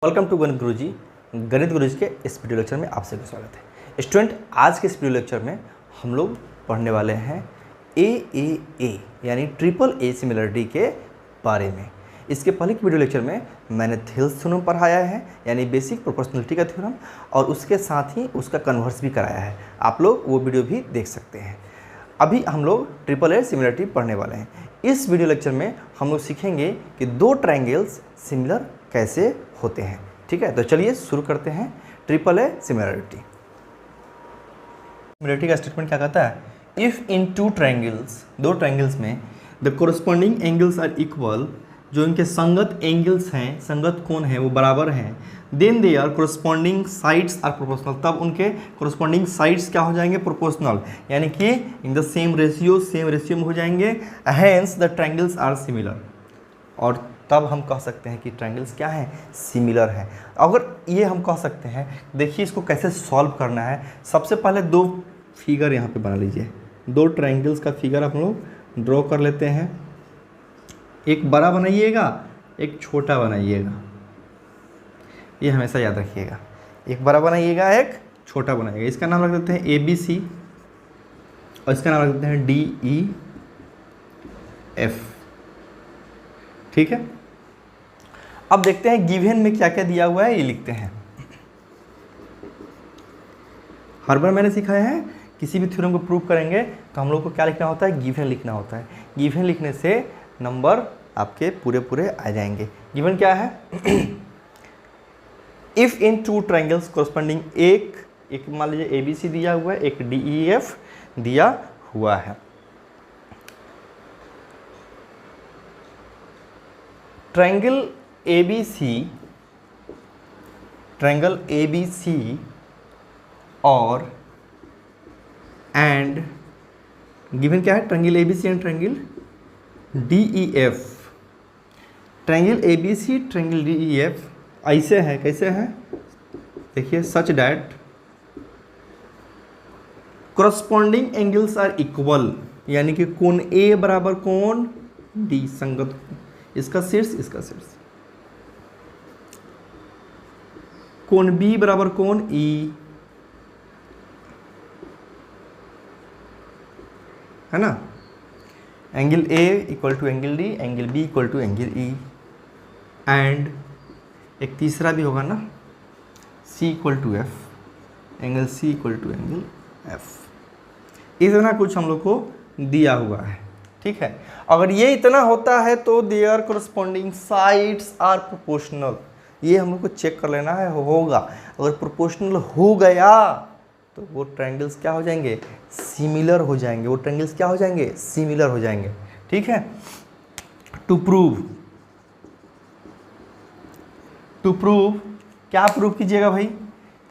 Welcome to गणित गुरुजी। गणित गुरुजी के इस वीडियो लेक्चर में आप सभी का स्वागत है। स्टूडेंट, आज के इस वीडियो लेक्चर में हम लोग पढ़ने वाले हैं ए यानी ट्रिपल ए सिमिलरिटी के बारे में। इसके पहले के वीडियो लेक्चर में मैंने थेल्स थ्योरम पढ़ाया है, यानी बेसिक प्रोपोर्शनलिटी का थ्योरम, और उसके साथ ही उसका कन्वर्स भी कराया है। आप लोग वो वीडियो भी देख सकते हैं। अभी हम लोग ट्रिपल ए सिमिलरिटी पढ़ने वाले हैं। इस वीडियो लेक्चर में हम लोग सीखेंगे कि दो ट्रायंगल्स सिमिलर कैसे होते हैं। ठीक है, तो चलिए शुरू करते हैं। ट्रिपल ए सिमिलरिटी का स्टेटमेंट क्या कहता है? इफ़ इन टू ट्रायंगल्स, दो ट्रायंगल्स में the corresponding angles are equal, जो इनके संगत एंगल्स हैं, संगत कोण हैं, वो बराबर हैं, then they are corresponding sides are proportional, तब उनके कोरस्पॉन्डिंग साइड्स क्या हो जाएंगे? प्रोपोर्शनल, यानी कि इन द सेम रेशियो में हो जाएंगे। Hence the triangles are similar, और तब हम कह सकते हैं कि ट्रायंगल्स क्या हैं? सिमिलर हैं। अगर ये हम कह सकते हैं, देखिए इसको कैसे सॉल्व करना है। सबसे पहले दो फिगर यहाँ पे बना लीजिए, दो ट्रायंगल्स का फिगर आप लोग ड्रॉ कर लेते हैं। एक बड़ा बनाइएगा, एक छोटा बनाइएगा, ये हमेशा याद रखिएगा। एक बड़ा बनाइएगा, एक छोटा बनाइएगा। इसका नाम रख देते हैं ABC और इसका नाम रख देते हैं DEF। ठीक है, अब देखते हैं गिवन में क्या क्या दिया हुआ है, ये लिखते हैं। हर बार मैंने सिखाया है, किसी भी थ्योरम को प्रूव करेंगे तो हम लोग को क्या लिखना होता है? गिवन लिखना होता है। गिवन लिखने से नंबर आपके पूरे आ जाएंगे। गिवन क्या है? If in two triangles corresponding, एक मान लीजिए ABC दिया हुआ है, एक DEF दिया हुआ है। ट्रायंगल ABC और एंड गिवन क्या है? Triangle ABC and triangle DEF। Triangle ABC triangle DEF ऐसे है, कैसे है? देखिए, such that corresponding angles are equal, यानी कि कोण A बराबर कोण D, संगत, इसका शीर्ष इसका शीर्ष। कोण B बराबर कोण E, है ना? Angle A equal to angle D, angle B equal to angle E, and एक तीसरा भी होगा ना, C equal to F, angle C equal to angle F। इतना कुछ हम लोग को दिया हुआ है। ठीक है, अगर ये इतना होता है तो their corresponding sides are proportional, ये हम लोग को चेक कर लेना है, होगा। अगर प्रोपोर्शनल हो गया तो वो ट्रायंगल्स क्या हो जाएंगे? सिमिलर हो जाएंगे। वो ट्रायंगल्स क्या हो जाएंगे? सिमिलर हो जाएंगे। ठीक है, टू प्रूव क्या प्रूव कीजिएगा भाई?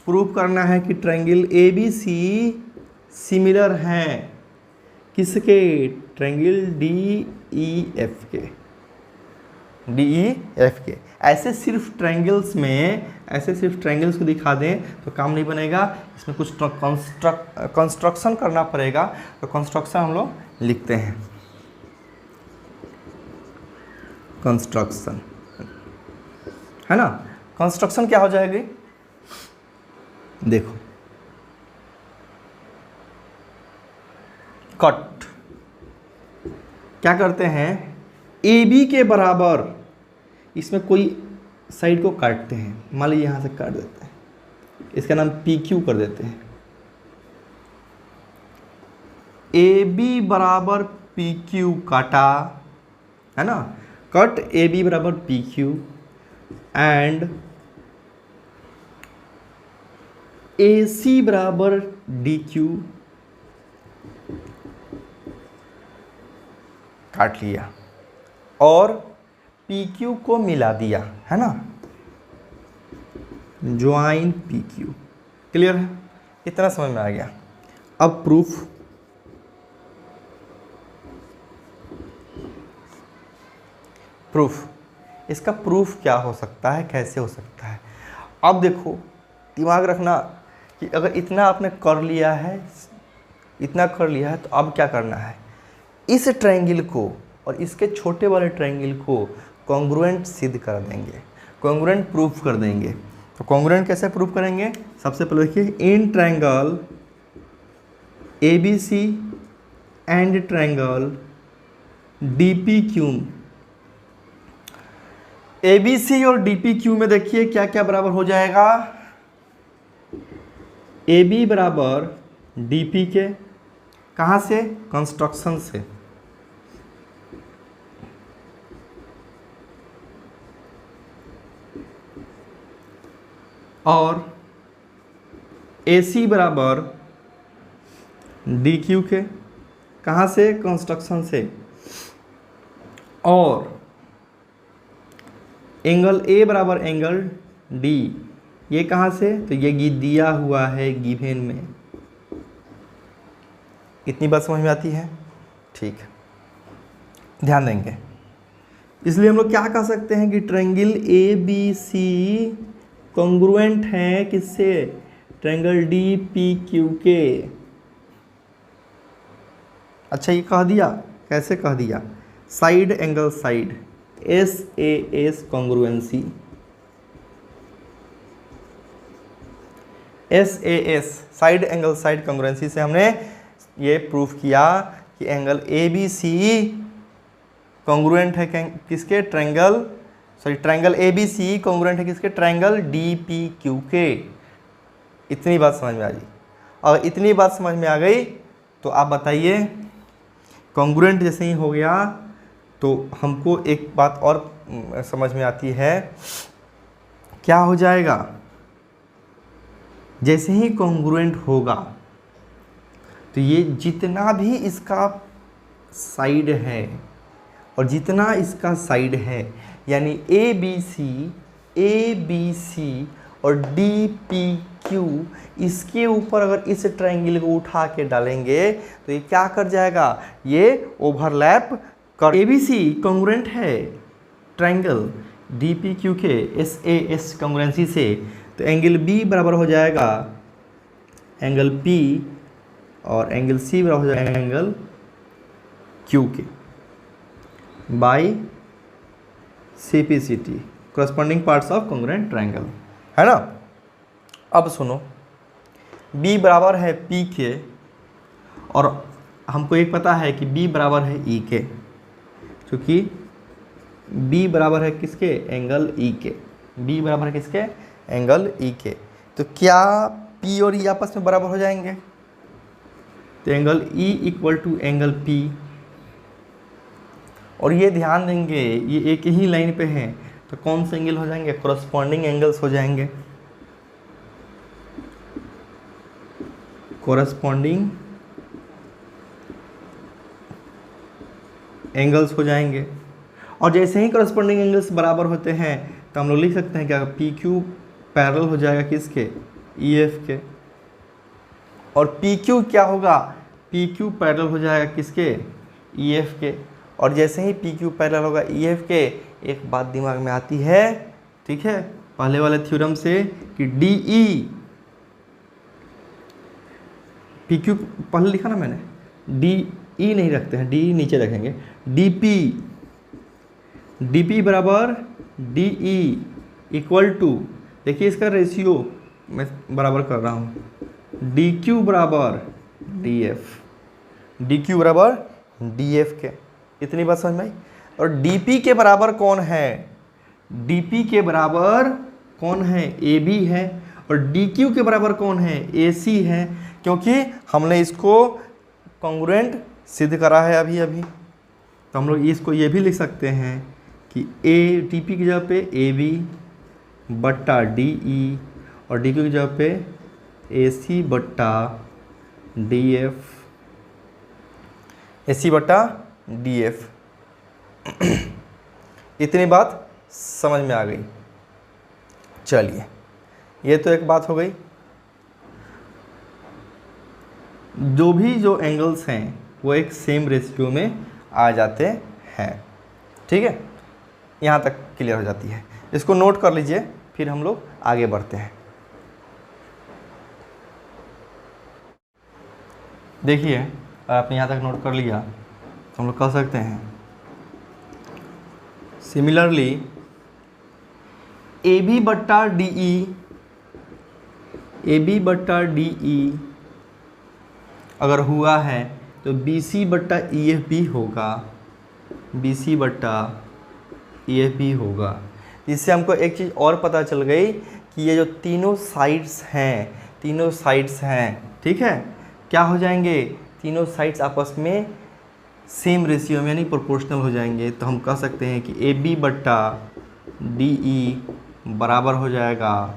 प्रूव करना है कि ट्रायंगल ABC सिमिलर हैं किसके? ट्रायंगल DEF के। ऐसे सिर्फ ट्रायंगल्स को दिखा दें तो काम नहीं बनेगा, इसमें कुछ कंस्ट्रक्शन करना पड़ेगा। तो कंस्ट्रक्शन हम लोग लिखते हैं, कंस्ट्रक्शन, है ना? कंस्ट्रक्शन क्या हो जाएगी? देखो, कट क्या करते हैं? AB के बराबर इसमें कोई साइड को काटते हैं, मान लीजिए यहाँ से काट देते हैं, इसका नाम PQ कर देते हैं। AB बराबर PQ काटा, है ना? कट AB बराबर PQ एंड AC बराबर DQ काट लिया और PQ को मिला दिया, है ना? Join PQ। क्लियर है? इतना समझ में आ गया। अब प्रूफ इसका प्रूफ क्या हो सकता है, कैसे हो सकता है? अब देखो, दिमाग रखना कि अगर इतना आपने कर लिया है, तो अब क्या करना है? इस ट्रायंगल को और इसके छोटे वाले ट्रायंगल को कॉन्ग्रुएंट सिद्ध कर देंगे। कॉन्ग्रुएंट प्रूफ कर देंगे। तो कॉन्ग्रुएंट कैसे प्रूफ करेंगे? सबसे पहले देखिए, in triangle ABC and triangle DPQ, ABC और DPQ में देखिए क्या क्या बराबर हो जाएगा। AB बराबर DP के, कहाँ से? कंस्ट्रक्शन से। और AC बराबर DQ के, कहाँ से? कंस्ट्रक्शन से। और एंगल A बराबर एंगल D, ये कहाँ से? तो ये दिया हुआ है गिवन में। इतनी बात समझ में आती है? ठीक, ध्यान देंगे। इसलिए हम लोग क्या कह सकते हैं कि ट्रायंगल ABC कॉन्ग्रुएंट है किससे? ट्रायंगल DPQ के। अच्छा, ये कह दिया, कैसे कह दिया? Side angle side, SAS congruency, SAS side angle side congruency से हमने ये प्रूफ किया कि एंगल ABC कॉन्ग्रुएंट है किसके? ट्रायंगल ABC कॉन्ग्रुएंट है किसके? ट्रायंगल DPQ के। इतनी बात समझ में आ गई? और इतनी बात समझ में आ गई तो आप बताइए, कॉन्ग्रुएंट जैसे ही हो गया तो हमको एक बात और समझ में आती है, क्या हो जाएगा? जैसे ही कॉन्ग्रुएंट होगा तो ये जितना भी इसका साइड है और जितना इसका साइड है, यानी ABC और DPQ, इसके ऊपर अगर इस ट्रायंगल को उठा के डालेंगे तो ये क्या कर जाएगा? ये ओवरलैप कर। ABC कॉन्ग्रुएंट है ट्रायंगल DPQ के SAS कॉन्ग्रुएंसी से, तो एंगल B बराबर हो जाएगा एंगल P और एंगल C बराबर हो जाएगा एंगल Q के by CPCT, corresponding parts of congruent triangle, है ना। अब सुनो, B बराबर है P के और हमको एक पता है कि B बराबर है E के, क्योंकि B बराबर है किसके? एंगल E के। B बराबर है किसके? एंगल E के। तो क्या P और E आपस में बराबर हो जाएंगे? तो angle E equal to angle P, और ये ध्यान देंगे ये एक ही लाइन पे हैं तो कौन से एंगल हो जाएंगे? कोरस्पॉन्डिंग एंगल्स हो जाएंगे। कोरस्पॉन्डिंग एंगल्स हो जाएंगे। और जैसे ही कोरस्पॉन्डिंग एंगल्स बराबर होते हैं तो हम लोग लिख सकते हैं क्या? PQ पैरेलल हो जाएगा किसके? EF के। और PQ क्या होगा? PQ पैरेलल हो जाएगा किसके? EF के। और जैसे ही PQ पैरेलल होगा EF के, एक बात दिमाग में आती है, ठीक है, पहले वाले थ्योरम से कि DE, PQ पहले लिखा ना मैंने, DE नहीं रखते हैं, DE नीचे रखेंगे, DP बराबर DE इक्वल टू, देखिए इसका रेशियो मैं बराबर कर रहा हूँ, DQ बराबर DQ बराबर DF के। इतनी बात समझ में आई? और DP के बराबर कौन है? DP के बराबर कौन है? AB है। और DQ के बराबर कौन है? AC है, क्योंकि हमने इसको कॉन्ग्रुएंट सिद्ध करा है अभी अभी। तो हम लोग इसको ये भी लिख सकते हैं कि DP की जगह पे AB बट्टा DE और DQ की जगह पे AC बट्टा DF, AC बट्टा DF। इतनी बात समझ में आ गई। चलिए, ये तो एक बात हो गई। जो एंगल्स हैं वो एक सेम रेशियो में आ जाते हैं, ठीक है, यहाँ तक क्लियर हो जाती है। इसको नोट कर लीजिए, फिर हम लोग आगे बढ़ते हैं। देखिए, अगर आपने यहाँ तक नोट कर लिया तो हम लोग कह सकते हैं सिमिलरली ए बी बट्टा डी ई, ए बी बट्टा डी ई अगर हुआ है तो बी सी बट्टा ई एफ भी होगा, बी सी बट्टा ई एफ भी होगा। इससे हमको एक चीज़ और पता चल गई कि ये जो तीनों साइड्स हैं, ठीक है, क्या हो जाएंगे, तीनों साइड्स आपस में सेम रेशियो में यानी प्रोपोर्शनल हो जाएंगे। तो हम कह सकते हैं कि ए बी बट्टा डी ई बराबर हो जाएगा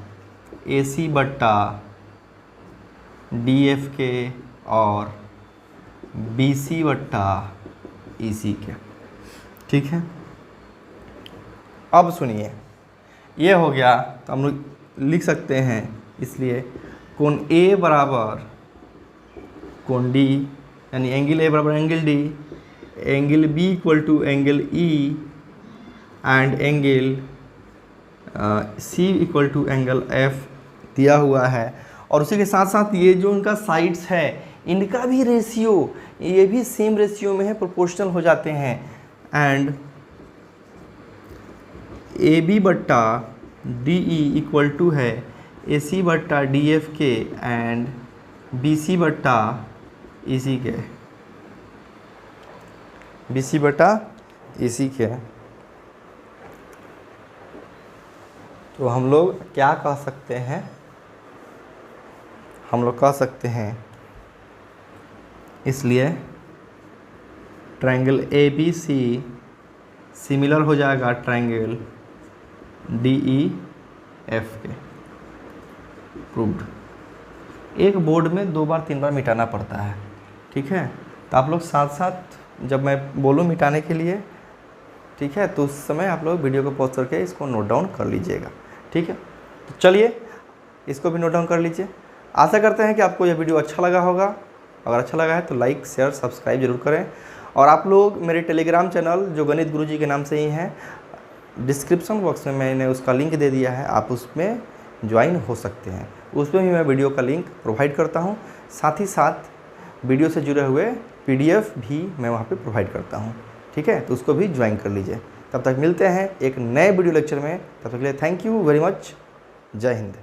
ए सी बट्टा डी एफ के और बी सी बट्टा ई सी के, ठीक है। अब सुनिए, ये हो गया तो हम लोग लिख सकते हैं, इसलिए कोण ए बराबर कोण डी यानी एंगल ए बराबर angle D, angle B equal to angle E and angle C equal to angle F दिया हुआ है। और उसी के साथ साथ ये जो उनका साइड्स है इनका भी रेशियो, ये भी सेम रेशियो में है, प्रोपोर्शनल हो जाते हैं। एंड ए बी बट्टा डी ई इक्वल टू है ए सी बट्टा डी एफ के एंड बी सी बट्टा ई सी के, बी सी बट्टा ई सी के। तो हम लोग क्या कह सकते हैं, हम लोग कह सकते हैं, इसलिए triangle A B C similar हो जाएगा ट्रायंगल डी ई एफ के। प्रूव्ड। एक बोर्ड में 2 बार 3 बार मिटाना पड़ता है, ठीक है। तो आप लोग साथ साथ जब मैं बोलूँ मिटाने के लिए, ठीक है, तो उस समय आप लोग वीडियो को पॉज करके इसको नोट डाउन कर लीजिएगा, ठीक है। तो चलिए इसको भी नोट डाउन कर लीजिए। आशा करते हैं कि आपको यह वीडियो अच्छा लगा होगा। अगर अच्छा लगा है तो लाइक शेयर सब्सक्राइब जरूर करें। और आप लोग मेरे टेलीग्राम चैनल जो गणित गुरुजी के नाम से ही हैं, डिस्क्रिप्शन बॉक्स में मैंने उसका लिंक दे दिया है, आप उसमें ज्वाइन हो सकते हैं। उसमें भी मैं वीडियो का लिंक प्रोवाइड करता हूँ, साथ ही साथ वीडियो से जुड़े हुए PDF भी मैं वहाँ पे प्रोवाइड करता हूँ, ठीक है। तो उसको भी ज्वाइन कर लीजिए। तब तक मिलते हैं एक नए वीडियो लेक्चर में, तब तक के लिए थैंक यू वेरी मच। जय हिंद।